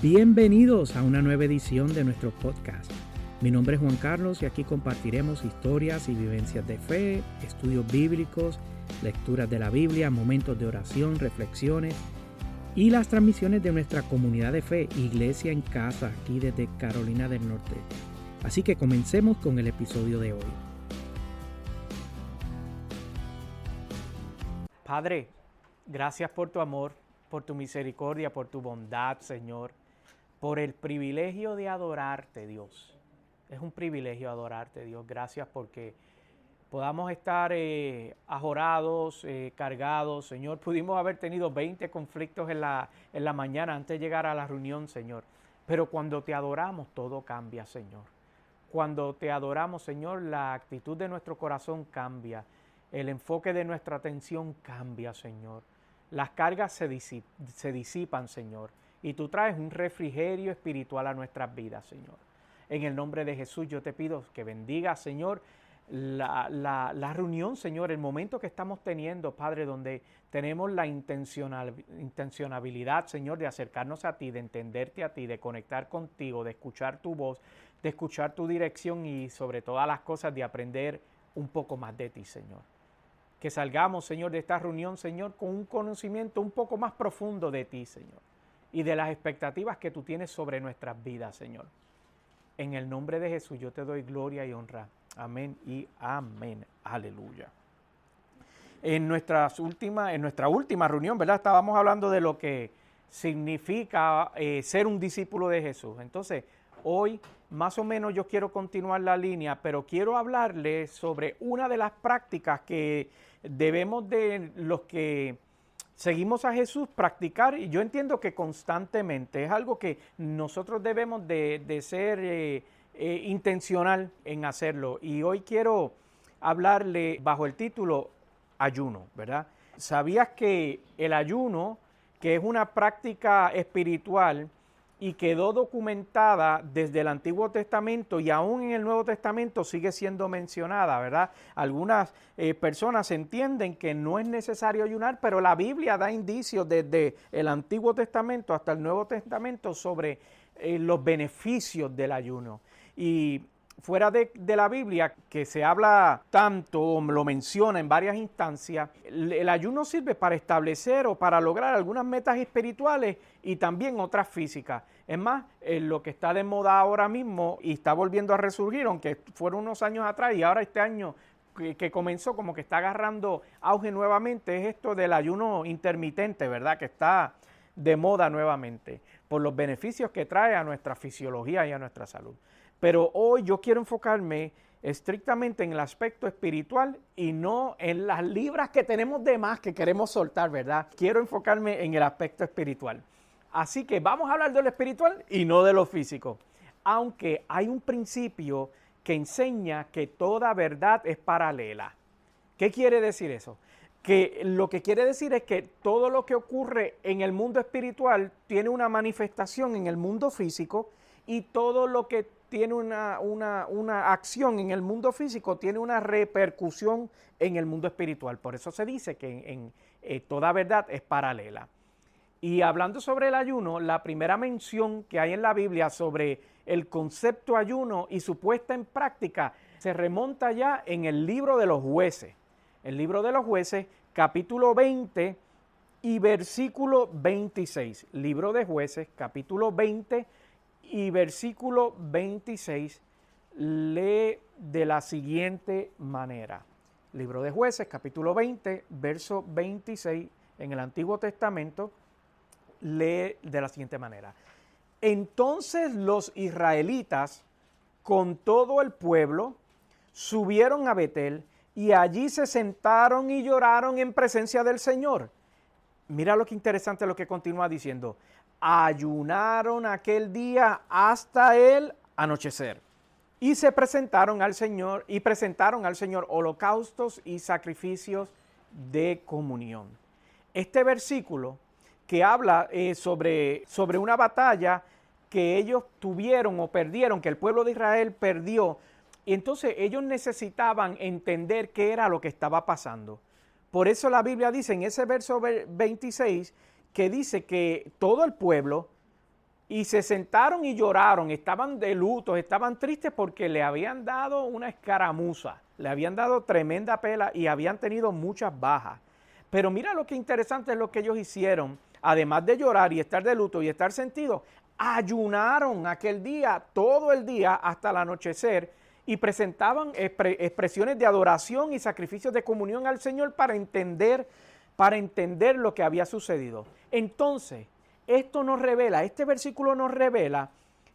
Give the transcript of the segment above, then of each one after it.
Bienvenidos a una nueva edición de nuestro podcast. Mi nombre es Juan Carlos y aquí compartiremos historias y vivencias de fe, estudios bíblicos, lecturas de la Biblia, momentos de oración, reflexiones y las transmisiones de nuestra comunidad de fe, Iglesia en Casa, aquí desde Carolina del Norte. Así que comencemos con el episodio de hoy. Padre, gracias por tu amor, por tu misericordia, por tu bondad, Señor, por el privilegio de adorarte, Dios. Es un privilegio adorarte, Dios. Gracias porque podamos estar ajorados, cargados, Señor. Pudimos haber tenido 20 conflictos en la mañana antes de llegar a la reunión, Señor. Pero cuando te adoramos, todo cambia, Señor. Cuando te adoramos, Señor, la actitud de nuestro corazón cambia. El enfoque de nuestra atención cambia, Señor. Las cargas se disipan, Señor. Y tú traes un refrigerio espiritual a nuestras vidas, Señor. En el nombre de Jesús yo te pido que bendiga, Señor, la reunión, Señor, el momento que estamos teniendo, Padre, donde tenemos la intencionalidad, Señor, de acercarnos a ti, de entenderte a ti, de conectar contigo, de escuchar tu voz, de escuchar tu dirección y sobre todas las cosas de aprender un poco más de ti, Señor. Que salgamos, Señor, de esta reunión, Señor, con un conocimiento un poco más profundo de ti, Señor, y de las expectativas que tú tienes sobre nuestras vidas, Señor. En el nombre de Jesús yo te doy gloria y honra. Amén y amén. Aleluya. En nuestra última reunión, ¿verdad? Estábamos hablando de lo que significa ser un discípulo de Jesús. Entonces, hoy más o menos yo quiero continuar la línea, pero quiero hablarles sobre una de las prácticas que debemos de los que seguimos a Jesús practicar, y yo entiendo que constantemente es algo que nosotros debemos de ser intencional en hacerlo. Y hoy quiero hablarle bajo el título ayuno, ¿verdad? ¿Sabías que el ayuno, que es una práctica espiritual y quedó documentada desde el Antiguo Testamento y aún en el Nuevo Testamento sigue siendo mencionada, ¿verdad? Algunas personas entienden que no es necesario ayunar, pero la Biblia da indicios desde el Antiguo Testamento hasta el Nuevo Testamento sobre los beneficios del ayuno. Y fuera de la Biblia, que se habla tanto, o lo menciona en varias instancias, el ayuno sirve para establecer o para lograr algunas metas espirituales y también otras físicas. Es más, lo que está de moda ahora mismo y está volviendo a resurgir, aunque fueron unos años atrás y ahora este año que comenzó como que está agarrando auge nuevamente, es esto del ayuno intermitente, ¿verdad? Que está de moda nuevamente por los beneficios que trae a nuestra fisiología y a nuestra salud. Pero hoy yo quiero enfocarme estrictamente en el aspecto espiritual y no en las libras que tenemos de más que queremos soltar, ¿verdad? Quiero enfocarme en el aspecto espiritual. Así que vamos a hablar de lo espiritual y no de lo físico. Aunque hay un principio que enseña que toda verdad es paralela. ¿Qué quiere decir eso? Que lo que quiere decir es que todo lo que ocurre en el mundo espiritual tiene una manifestación en el mundo físico y todo lo que tiene una acción en el mundo físico tiene una repercusión en el mundo espiritual. Por eso se dice que toda verdad es paralela. Y hablando sobre el ayuno, la primera mención que hay en la Biblia sobre el concepto ayuno y su puesta en práctica se remonta ya en el libro de los Jueces. El libro de los Jueces, capítulo 20 y versículo 26. Libro de Jueces, capítulo 20 y versículo 26, lee de la siguiente manera. Libro de Jueces, capítulo 20, verso 26, en el Antiguo Testamento, lee de la siguiente manera. Entonces los israelitas, con todo el pueblo, subieron a Betel y allí se sentaron y lloraron en presencia del Señor. Mira lo que interesante lo que continúa diciendo. Ayunaron aquel día hasta el anochecer y se presentaron al Señor holocaustos y sacrificios de comunión. Este versículo que habla sobre una batalla que ellos tuvieron o perdieron, que el pueblo de Israel perdió, y entonces ellos necesitaban entender qué era lo que estaba pasando. Por eso la Biblia dice en ese verso 26 que dice que todo el pueblo y se sentaron y lloraron, estaban de luto, estaban tristes porque le habían dado una escaramuza, le habían dado tremenda pela y habían tenido muchas bajas. Pero mira lo que interesante es lo que ellos hicieron, además de llorar y estar de luto y estar sentidos, ayunaron aquel día, todo el día hasta el anochecer y presentaban expresiones de adoración y sacrificios de comunión al Señor para entender lo que había sucedido. Entonces, esto nos revela, este versículo nos revela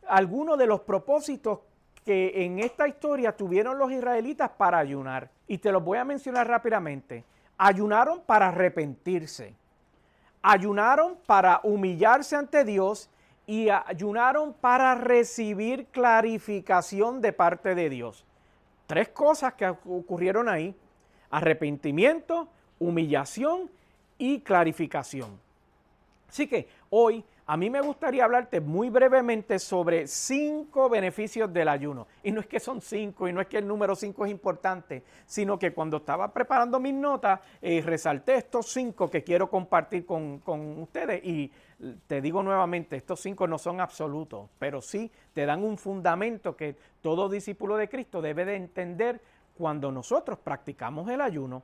algunos de los propósitos que en esta historia tuvieron los israelitas para ayunar. Y te los voy a mencionar rápidamente. Ayunaron para arrepentirse, ayunaron para humillarse ante Dios y ayunaron para recibir clarificación de parte de Dios. 3 cosas que ocurrieron ahí: arrepentimiento, humillación y clarificación. Así que hoy a mí me gustaría hablarte muy brevemente sobre 5 beneficios del ayuno. Y no es que son 5 y no es que el número 5 es importante, sino que cuando estaba preparando mis notas, resalté estos 5 que quiero compartir con ustedes. Y te digo nuevamente, estos 5 no son absolutos, pero sí te dan un fundamento que todo discípulo de Cristo debe de entender cuando nosotros practicamos el ayuno.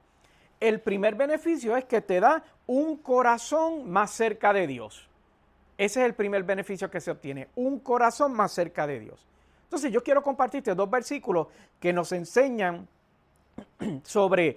El primer beneficio es que te da un corazón más cerca de Dios. Ese es el primer beneficio que se obtiene, un corazón más cerca de Dios. Entonces yo quiero compartirte 2 versículos que nos enseñan sobre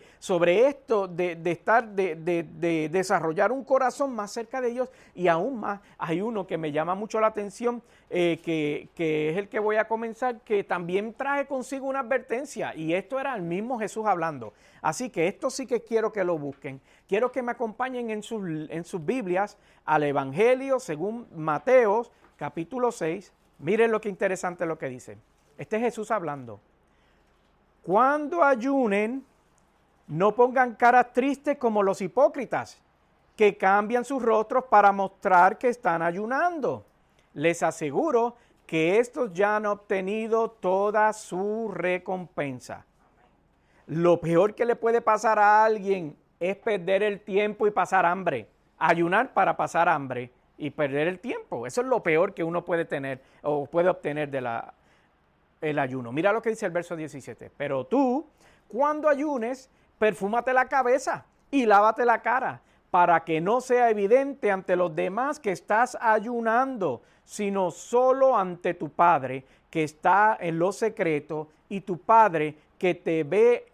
esto de desarrollar un corazón más cerca de Dios. Y aún más, hay uno que me llama mucho la atención, que es el que voy a comenzar, que también trae consigo una advertencia, y esto era el mismo Jesús hablando. Así que esto sí que quiero que lo busquen. Quiero que me acompañen en sus Biblias al Evangelio según Mateo, capítulo 6. Miren lo que interesante lo que dice. Este es Jesús hablando. Cuando ayunen, no pongan caras tristes como los hipócritas, que cambian sus rostros para mostrar que están ayunando. Les aseguro que estos ya han obtenido toda su recompensa. Lo peor que le puede pasar a alguien es perder el tiempo y pasar hambre. Ayunar para pasar hambre y perder el tiempo. Eso es lo peor que uno puede tener o puede obtener el ayuno. Mira lo que dice el verso 17. Pero tú, cuando ayunes, perfúmate la cabeza y lávate la cara, para que no sea evidente ante los demás que estás ayunando, sino solo ante tu Padre que está en lo secreto, y tu Padre que te ve,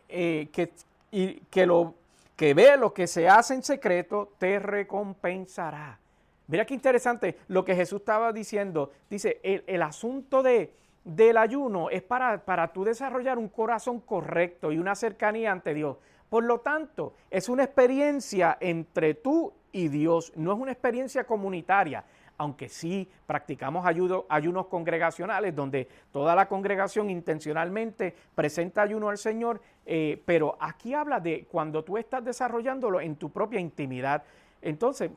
que ve lo que se hace en secreto, te recompensará. Mira qué interesante lo que Jesús estaba diciendo. Dice, el asunto del ayuno es para tú desarrollar un corazón correcto y una cercanía ante Dios. Por lo tanto, es una experiencia entre tú y Dios, no es una experiencia comunitaria, aunque sí practicamos ayunos congregacionales donde toda la congregación intencionalmente presenta ayuno al Señor, pero aquí habla de cuando tú estás desarrollándolo en tu propia intimidad. Entonces,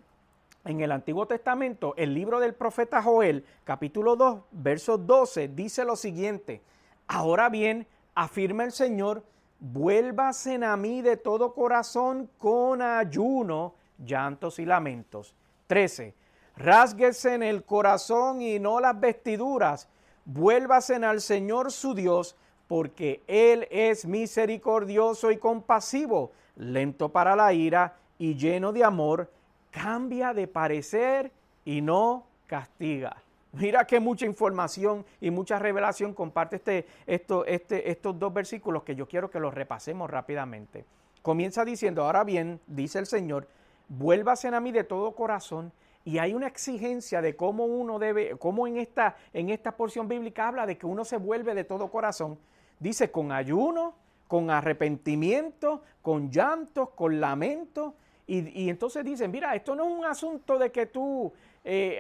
en el Antiguo Testamento, el libro del profeta Joel, capítulo 2, verso 12, dice lo siguiente: ahora bien, afirma el Señor, vuélvasen a mí de todo corazón con ayuno, llantos y lamentos. 13, rásguense en el corazón y no las vestiduras, vuélvasen al Señor su Dios, porque Él es misericordioso y compasivo, lento para la ira y lleno de amor, cambia de parecer y no castiga. Mira que mucha información y mucha revelación comparte estos 2 versículos que yo quiero que los repasemos rápidamente. Comienza diciendo, ahora bien, dice el Señor, vuélvasen a mí de todo corazón, y hay una exigencia de cómo uno debe, cómo en esta porción bíblica habla de que uno se vuelve de todo corazón. Dice con ayuno, con arrepentimiento, con llantos, con lamento. Y entonces dicen, mira, esto no es un asunto de que tú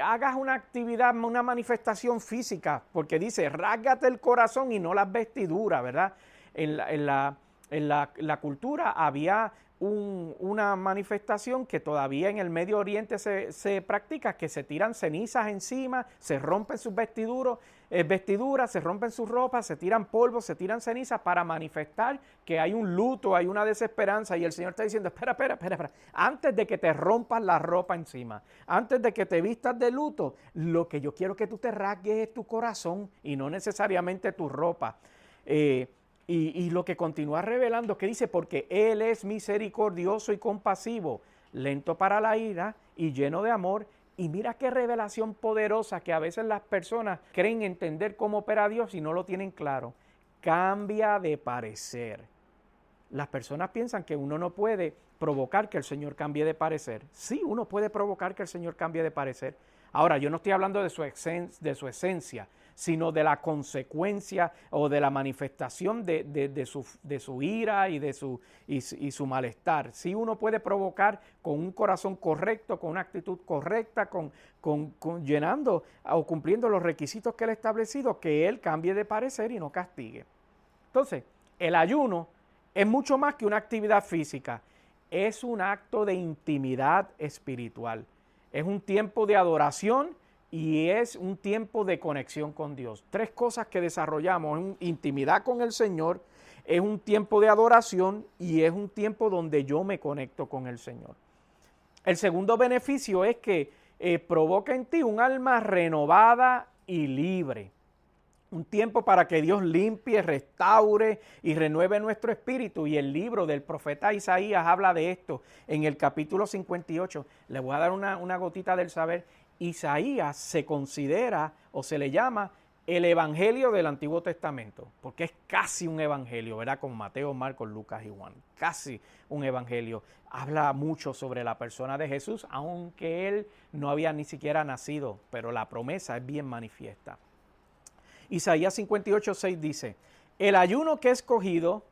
hagas una actividad, una manifestación física, porque dice, rásgate el corazón y no las vestiduras, ¿verdad? En la cultura había una manifestación que todavía en el Medio Oriente se practica, que se tiran cenizas encima, se rompen sus vestiduras, se rompen sus ropas, se tiran polvo, se tiran cenizas para manifestar que hay un luto, hay una desesperanza, y el Señor está diciendo, espera, antes de que te rompas la ropa encima, antes de que te vistas de luto, lo que yo quiero que tú te rasgues es tu corazón y no necesariamente tu ropa. Y lo que continúa revelando, que dice, porque Él es misericordioso y compasivo, lento para la ira y lleno de amor. Y mira qué revelación poderosa, que a veces las personas creen entender cómo opera Dios y no lo tienen claro. Cambia de parecer. Las personas piensan que uno no puede provocar que el Señor cambie de parecer. Sí, uno puede provocar que el Señor cambie de parecer. Ahora, yo no estoy hablando de su esencia, sino de la consecuencia o de la manifestación de su ira y su malestar. Sí, uno puede provocar con un corazón correcto, con una actitud correcta, llenando o cumpliendo los requisitos que Él ha establecido, que Él cambie de parecer y no castigue. Entonces, el ayuno es mucho más que una actividad física, es un acto de intimidad espiritual. Es un tiempo de adoración y es un tiempo de conexión con Dios. Tres cosas que desarrollamos: intimidad con el Señor, es un tiempo de adoración y es un tiempo donde yo me conecto con el Señor. El segundo beneficio es que provoca en ti un alma renovada y libre. Un tiempo para que Dios limpie, restaure y renueve nuestro espíritu. Y el libro del profeta Isaías habla de esto en el capítulo 58. Le voy a dar una gotita del saber. Isaías se considera o se le llama el evangelio del Antiguo Testamento, porque es casi un evangelio, ¿verdad? Con Mateo, Marcos, Lucas y Juan. Casi un evangelio. Habla mucho sobre la persona de Jesús, aunque él no había ni siquiera nacido, pero la promesa es bien manifiesta. Isaías 58:6 dice, el ayuno que he escogido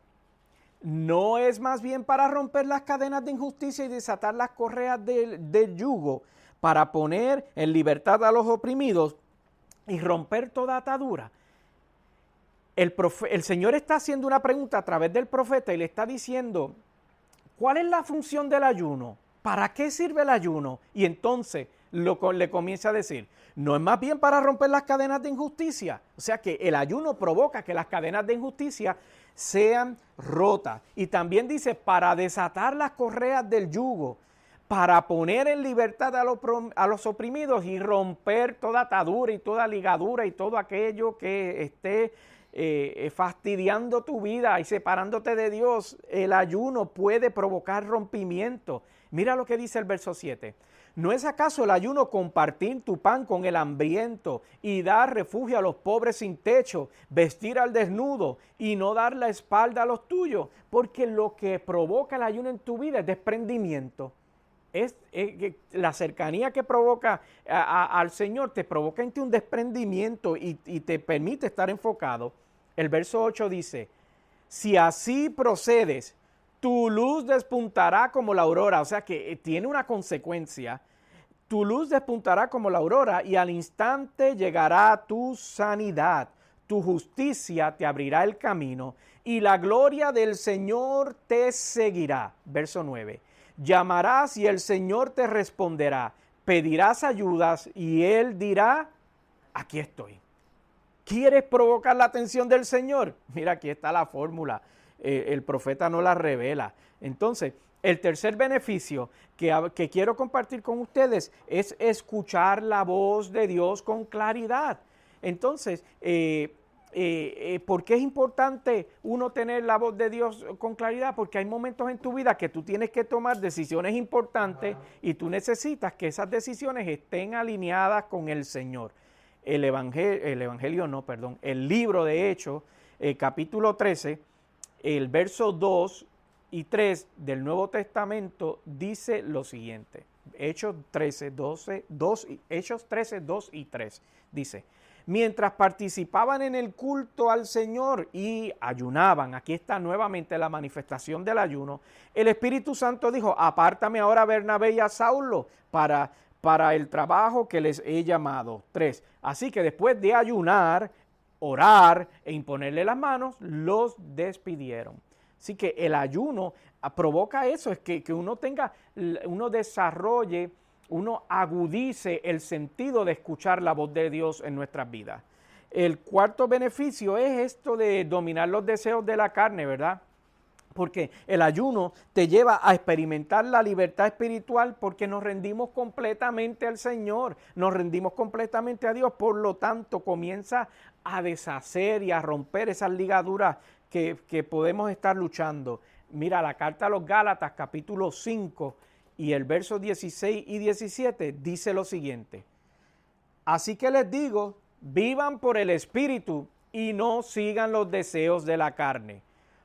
no es más bien para romper las cadenas de injusticia y desatar las correas del yugo, para poner en libertad a los oprimidos y romper toda atadura. El Señor está haciendo una pregunta a través del profeta y le está diciendo, ¿cuál es la función del ayuno? ¿Para qué sirve el ayuno? Y entonces le comienza a decir, no es más bien para romper las cadenas de injusticia. O sea que el ayuno provoca que las cadenas de injusticia sean rotas. Y también dice, para desatar las correas del yugo, para poner en libertad a los oprimidos y romper toda atadura y toda ligadura y todo aquello que esté fastidiando tu vida y separándote de Dios. El ayuno puede provocar rompimiento. Mira lo que dice el verso 7. ¿No es acaso el ayuno compartir tu pan con el hambriento y dar refugio a los pobres sin techo, vestir al desnudo y no dar la espalda a los tuyos? Porque lo que provoca el ayuno en tu vida es desprendimiento. Es la cercanía que provoca al Señor te provoca en ti un desprendimiento y te permite estar enfocado. El verso 8 dice, si así procedes, tu luz despuntará como la aurora. O sea que tiene una consecuencia. Tu luz despuntará como la aurora y al instante llegará tu sanidad. Tu justicia te abrirá el camino y la gloria del Señor te seguirá. Verso 9. Llamarás y el Señor te responderá. Pedirás ayudas y Él dirá, aquí estoy. ¿Quieres provocar la atención del Señor? Mira, aquí está la fórmula. El profeta no la revela. Entonces, el tercer beneficio que quiero compartir con ustedes es escuchar la voz de Dios con claridad. Entonces, ¿por qué es importante uno tener la voz de Dios con claridad? Porque hay momentos en tu vida que tú tienes que tomar decisiones importantes y tú necesitas que esas decisiones estén alineadas con el Señor. El libro de Hechos, capítulo 13, el verso 2 y 3 del Nuevo Testamento dice lo siguiente. Hechos 13, 2 y 3 dice, mientras participaban en el culto al Señor y ayunaban, aquí está nuevamente la manifestación del ayuno, el Espíritu Santo dijo, apártame ahora a Bernabé y a Saulo para el trabajo que les he llamado. 3. Así que después de ayunar, orar e imponerle las manos, los despidieron. Así que el ayuno provoca eso, es que uno desarrolle, uno agudice el sentido de escuchar la voz de Dios en nuestras vidas. El cuarto beneficio es esto de dominar los deseos de la carne, ¿verdad? Porque el ayuno te lleva a experimentar la libertad espiritual porque nos rendimos completamente al Señor, nos rendimos completamente a Dios, por lo tanto comienza a deshacer y a romper esas ligaduras que podemos estar luchando. Mira, la carta a los Gálatas capítulo 5 y el verso 16 y 17 dice lo siguiente: así que les digo, vivan por el Espíritu y no sigan los deseos de la carne,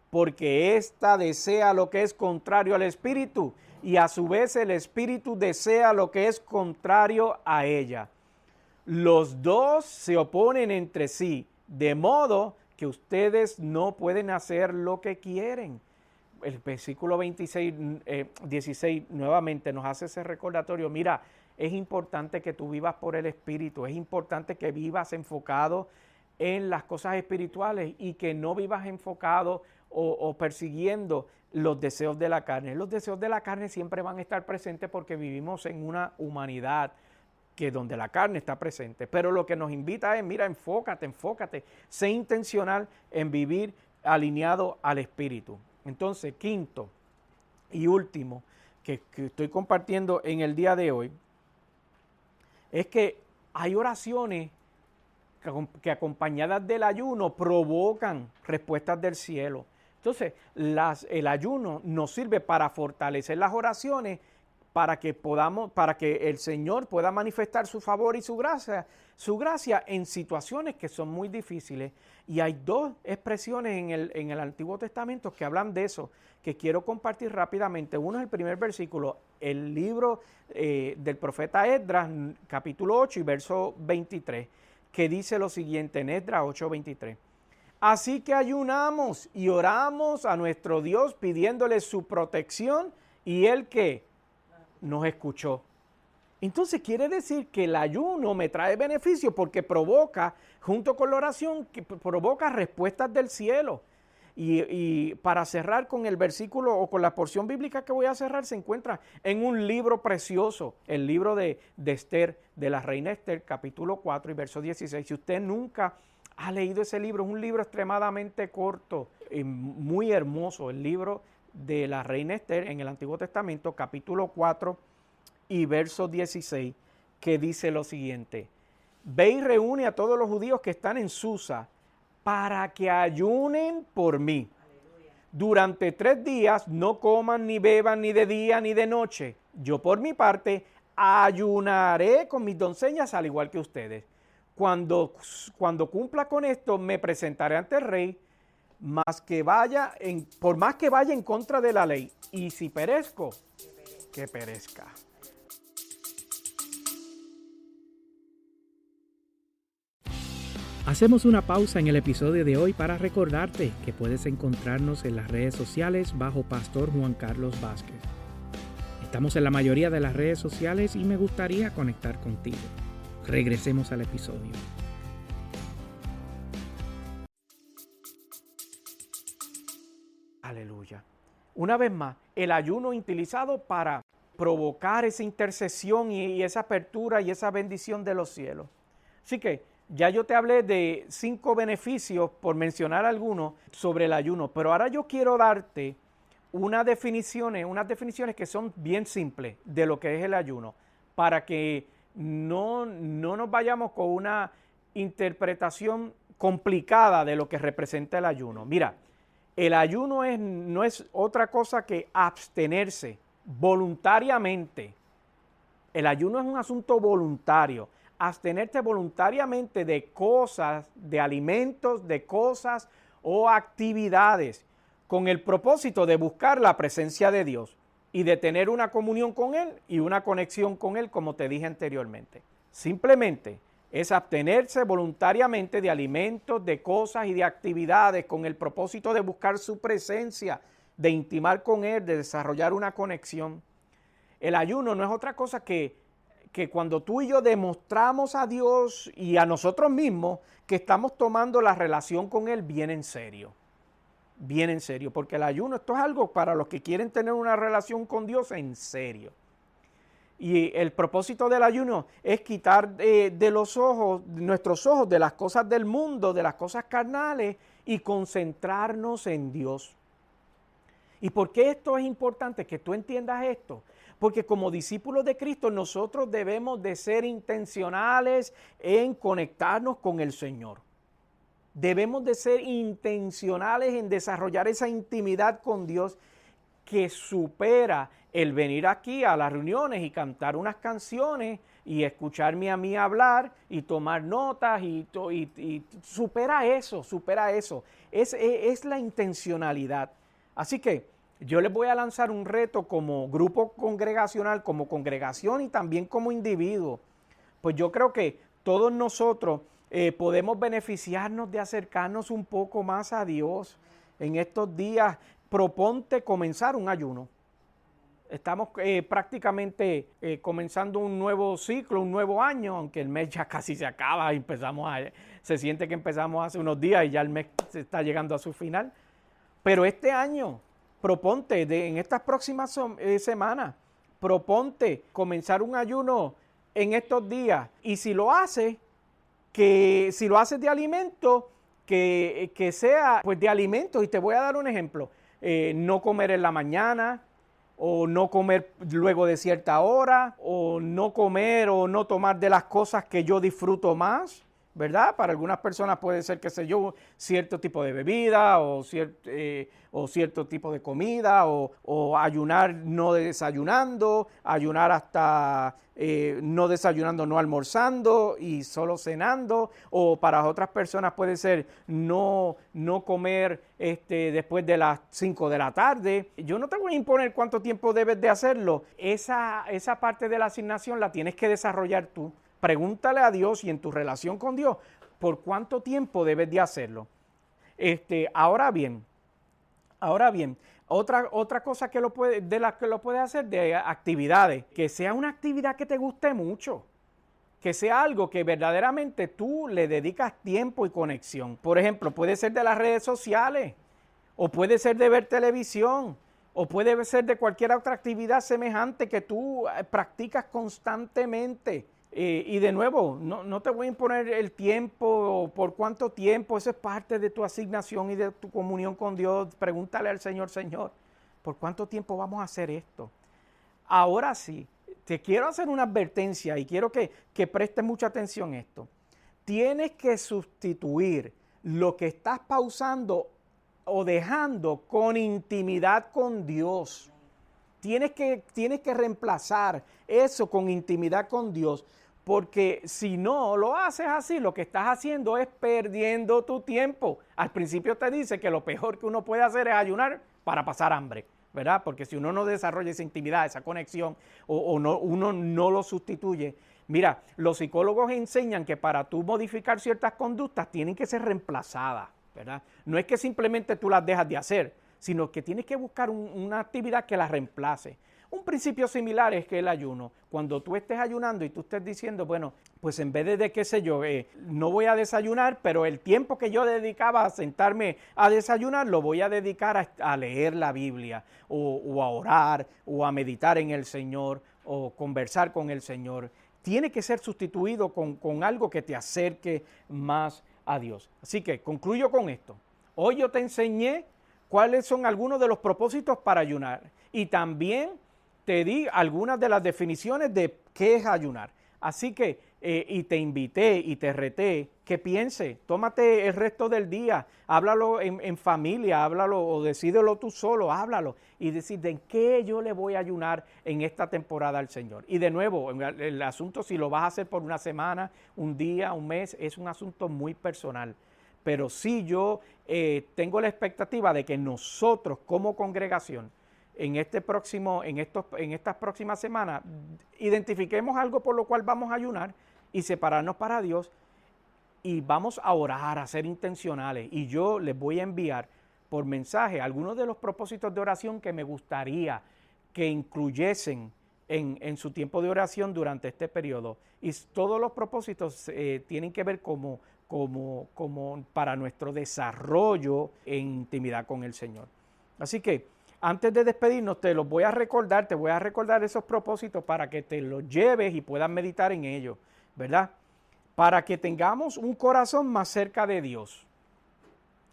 porque ésta desea lo que es contrario al Espíritu y a su vez el Espíritu desea lo que es contrario a ella. Los dos se oponen entre sí, de modo que ustedes no pueden hacer lo que quieren. El versículo 16 nuevamente nos hace ese recordatorio. Mira, es importante que tú vivas por el Espíritu, es importante que vivas enfocado en las cosas espirituales y que no vivas enfocado o persiguiendo los deseos de la carne. Los deseos de la carne siempre van a estar presentes porque vivimos en una humanidad que donde la carne está presente. Pero lo que nos invita es, mira, enfócate, sé intencional en vivir alineado al Espíritu. Entonces, quinto y último que estoy compartiendo en el día de hoy es que hay oraciones que acompañadas del ayuno provocan respuestas del cielo. Entonces, el ayuno nos sirve para fortalecer las oraciones, para que el Señor pueda manifestar su favor y su gracia en situaciones que son muy difíciles. Y hay dos expresiones en el Antiguo Testamento que hablan de eso, que quiero compartir rápidamente. Uno es el primer versículo, el libro del profeta Esdras, capítulo 8 y verso 23, que dice lo siguiente en Esdras 8:23. Así que ayunamos y oramos a nuestro Dios pidiéndole su protección y Él que nos escuchó. Entonces quiere decir que el ayuno me trae beneficio porque provoca, junto con la oración, que provoca respuestas del cielo. Y para cerrar con el versículo o con la porción bíblica que voy a cerrar, se encuentra en un libro precioso, el libro de Esther, de la reina Esther, capítulo 4 y verso 16. Si usted nunca ha leído ese libro, es un libro extremadamente corto y muy hermoso, el libro de la reina Esther en el Antiguo Testamento, capítulo 4 y verso 16, que dice lo siguiente: ve y reúne a todos los judíos que están en Susa para que ayunen por mí. Durante 3 días no coman ni beban ni de día ni de noche. Yo por mi parte ayunaré con mis doncellas al igual que ustedes. Cuando cumpla con esto me presentaré ante el rey, por más que vaya en contra de la ley. Y si perezco, que perezca. Hacemos una pausa en el episodio de hoy para recordarte que puedes encontrarnos en las redes sociales bajo Pastor Juan Carlos Vázquez. Estamos en la mayoría de las redes sociales y me gustaría conectar contigo. Regresemos al episodio. Aleluya. Una vez más, el ayuno utilizado para provocar esa intercesión y esa apertura y esa bendición de los cielos. Así que ya yo te hablé de 5 beneficios, por mencionar algunos, sobre el ayuno, pero ahora yo quiero darte unas definiciones que son bien simples de lo que es el ayuno, para que no nos vayamos con una interpretación complicada de lo que representa el ayuno. Mira, el ayuno no es otra cosa que abstenerse voluntariamente. El ayuno es un asunto voluntario. Abstenerte voluntariamente de cosas, de alimentos, de cosas o actividades con el propósito de buscar la presencia de Dios y de tener una comunión con Él y una conexión con Él, como te dije anteriormente. Simplemente es abstenerse voluntariamente de alimentos, de cosas y de actividades con el propósito de buscar su presencia, de intimar con Él, de desarrollar una conexión. El ayuno no es otra cosa que cuando tú y yo demostramos a Dios y a nosotros mismos que estamos tomando la relación con Él bien en serio. bien en serio, porque el ayuno, esto es algo para los que quieren tener una relación con Dios en serio. Y el propósito del ayuno es quitar de los ojos, nuestros ojos, de las cosas del mundo, de las cosas carnales y concentrarnos en Dios. ¿Y por qué esto es importante? Que tú entiendas esto. Porque como discípulos de Cristo nosotros debemos de ser intencionales en conectarnos con el Señor. Debemos de ser intencionales en desarrollar esa intimidad con Dios que supera el venir aquí a las reuniones y cantar unas canciones y escucharme a mí hablar y tomar notas y supera eso, supera eso. Es la intencionalidad. Así que yo les voy a lanzar un reto como grupo congregacional, como congregación y también como individuo. Pues yo creo que todos nosotros podemos beneficiarnos de acercarnos un poco más a Dios en estos días. Proponte comenzar un ayuno. Estamos prácticamente comenzando un nuevo ciclo, un nuevo año, aunque el mes ya casi se acaba y se siente que empezamos hace unos días y ya el mes se está llegando a su final. Pero este año, proponte en estas próximas semanas, proponte comenzar un ayuno en estos días. Y si lo haces, si lo haces de alimento, que sea pues de alimentos. Y te voy a dar un ejemplo. No comer en la mañana, o no comer luego de cierta hora, o no comer o no tomar de las cosas que yo disfruto más, ¿verdad? Para algunas personas puede ser, qué sé yo, cierto tipo de bebida o cierto tipo de comida, o ayunar no desayunando, ayunar hasta no desayunando, no almorzando y solo cenando, o para otras personas puede ser no comer después de las 5 de la tarde. Yo no te voy a imponer cuánto tiempo debes de hacerlo. Esa parte de la asignación la tienes que desarrollar tú. Pregúntale a Dios y en tu relación con Dios por cuánto tiempo debes de hacerlo. Ahora bien, otra cosa de las que lo puedes hacer, de actividades, que sea una actividad que te guste mucho, que sea algo que verdaderamente tú le dedicas tiempo y conexión. Por ejemplo, puede ser de las redes sociales, o puede ser de ver televisión, o puede ser de cualquier otra actividad semejante que tú practicas constantemente. Y de nuevo, no te voy a imponer el tiempo o por cuánto tiempo. Eso es parte de tu asignación y de tu comunión con Dios. Pregúntale al Señor, ¿por cuánto tiempo vamos a hacer esto? Ahora sí, te quiero hacer una advertencia y quiero que prestes mucha atención a esto. Tienes que sustituir lo que estás pausando o dejando con intimidad con Dios. Tienes que reemplazar eso con intimidad con Dios, porque si no lo haces así, lo que estás haciendo es perdiendo tu tiempo. Al principio te dice que lo peor que uno puede hacer es ayunar para pasar hambre, ¿verdad? Porque si uno no desarrolla esa intimidad, esa conexión, uno no lo sustituye. Mira, los psicólogos enseñan que para tú modificar ciertas conductas tienen que ser reemplazadas, ¿verdad? No es que simplemente tú las dejas de hacer, sino que tienes que buscar una actividad que la reemplace. Un principio similar es que el ayuno, cuando tú estés ayunando y tú estés diciendo, bueno, pues en vez de qué sé yo, no voy a desayunar, pero el tiempo que yo dedicaba a sentarme a desayunar lo voy a dedicar a leer la Biblia, o a orar, o a meditar en el Señor, o conversar con el Señor. Tiene que ser sustituido con algo que te acerque más a Dios. Así que concluyo con esto. Hoy yo te enseñé cuáles son algunos de los propósitos para ayunar y también te di algunas de las definiciones de qué es ayunar. Así que, y te invité y te reté que piense, tómate el resto del día, háblalo en familia, háblalo o decídelo tú solo, háblalo y decir de qué yo le voy a ayunar en esta temporada al Señor. Y de nuevo, el asunto si lo vas a hacer por una semana, un día, un mes, es un asunto muy personal. Pero sí yo tengo la expectativa de que nosotros como congregación en estas próximas semanas identifiquemos algo por lo cual vamos a ayunar y separarnos para Dios y vamos a orar, a ser intencionales. Y yo les voy a enviar por mensaje algunos de los propósitos de oración que me gustaría que incluyesen en su tiempo de oración durante este periodo. Y todos los propósitos tienen que ver como como para nuestro desarrollo en intimidad con el Señor. Así que antes de despedirnos te voy a recordar esos propósitos para que te los lleves y puedas meditar en ellos, ¿verdad? Para que tengamos un corazón más cerca de Dios.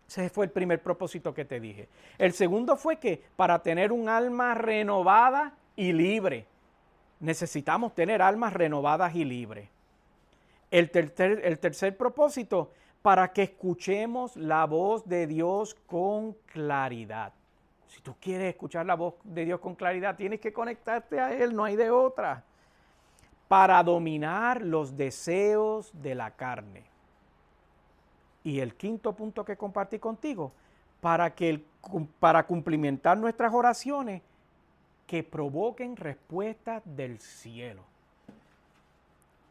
Ese fue el primer propósito que te dije. El segundo fue que para tener un alma renovada y libre, necesitamos tener almas renovadas y libres. El tercer propósito, para que escuchemos la voz de Dios con claridad. Si tú quieres escuchar la voz de Dios con claridad, tienes que conectarte a Él, no hay de otra. Para dominar los deseos de la carne. Y el quinto punto que compartí contigo, para cumplimentar nuestras oraciones que provoquen respuestas del cielo.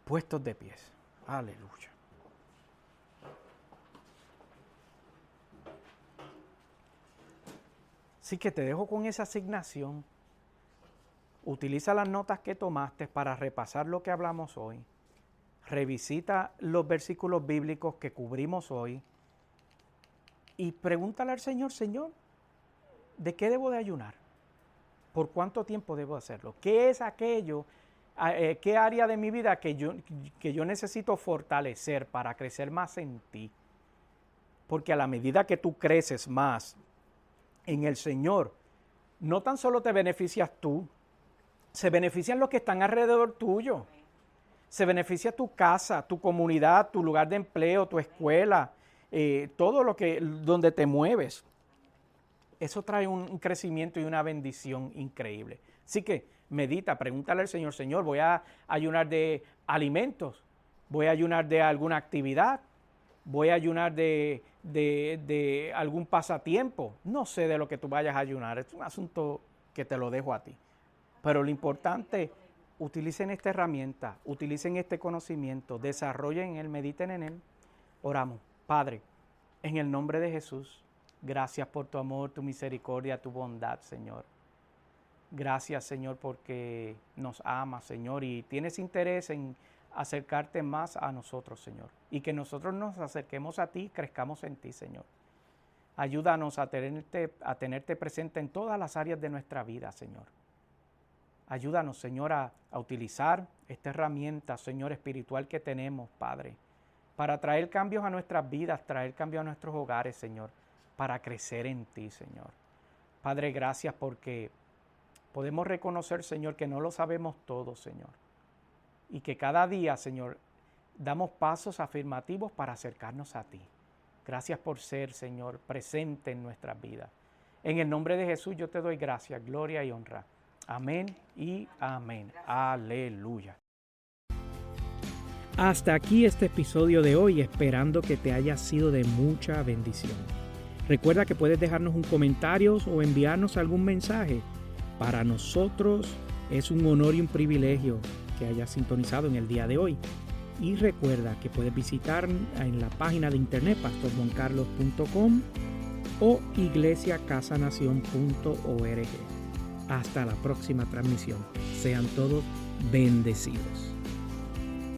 Puestos de pies. Aleluya. Así que te dejo con esa asignación. Utiliza las notas que tomaste para repasar lo que hablamos hoy. Revisita los versículos bíblicos que cubrimos hoy y pregúntale al Señor, Señor, ¿de qué debo de ayunar? ¿Por cuánto tiempo debo hacerlo? ¿Qué es aquello, qué área de mi vida que yo necesito fortalecer para crecer más en ti? Porque a la medida que tú creces más en el Señor, no tan solo te beneficias tú, se benefician los que están alrededor tuyo. Se beneficia tu casa, tu comunidad, tu lugar de empleo, tu escuela, todo donde te mueves. Eso trae un crecimiento y una bendición increíble. Así que medita, pregúntale al Señor, Señor, voy a ayunar de alimentos, voy a ayunar de alguna actividad, voy a ayunar de algún pasatiempo. No sé de lo que tú vayas a ayunar, es un asunto que te lo dejo a ti. Pero lo importante, utilicen esta herramienta, utilicen este conocimiento, desarrollen en él, mediten en él. Oramos. Padre, en el nombre de Jesús, gracias por tu amor, tu misericordia, tu bondad, Señor. Gracias, Señor, porque nos amas, Señor, y tienes interés en acercarte más a nosotros, Señor. Y que nosotros nos acerquemos a ti, crezcamos en ti, Señor. Ayúdanos a tenerte presente en todas las áreas de nuestra vida, Señor. Ayúdanos, Señor, a utilizar esta herramienta, Señor, espiritual que tenemos, Padre, para traer cambios a nuestras vidas, traer cambios a nuestros hogares, Señor, para crecer en ti, Señor. Padre, gracias porque podemos reconocer, Señor, que no lo sabemos todo, Señor, y que cada día, Señor, damos pasos afirmativos para acercarnos a ti. Gracias por ser, Señor, presente en nuestras vidas. En el nombre de Jesús yo te doy gracias, gloria y honra. Amén y amén. Aleluya. Hasta aquí este episodio de hoy, esperando que te haya sido de mucha bendición. Recuerda que puedes dejarnos un comentario o enviarnos algún mensaje. Para nosotros es un honor y un privilegio que hayas sintonizado en el día de hoy. Y recuerda que puedes visitar en la página de internet pastorjuancarlos.com o iglesiacasanacion.org. Hasta la próxima transmisión. Sean todos bendecidos.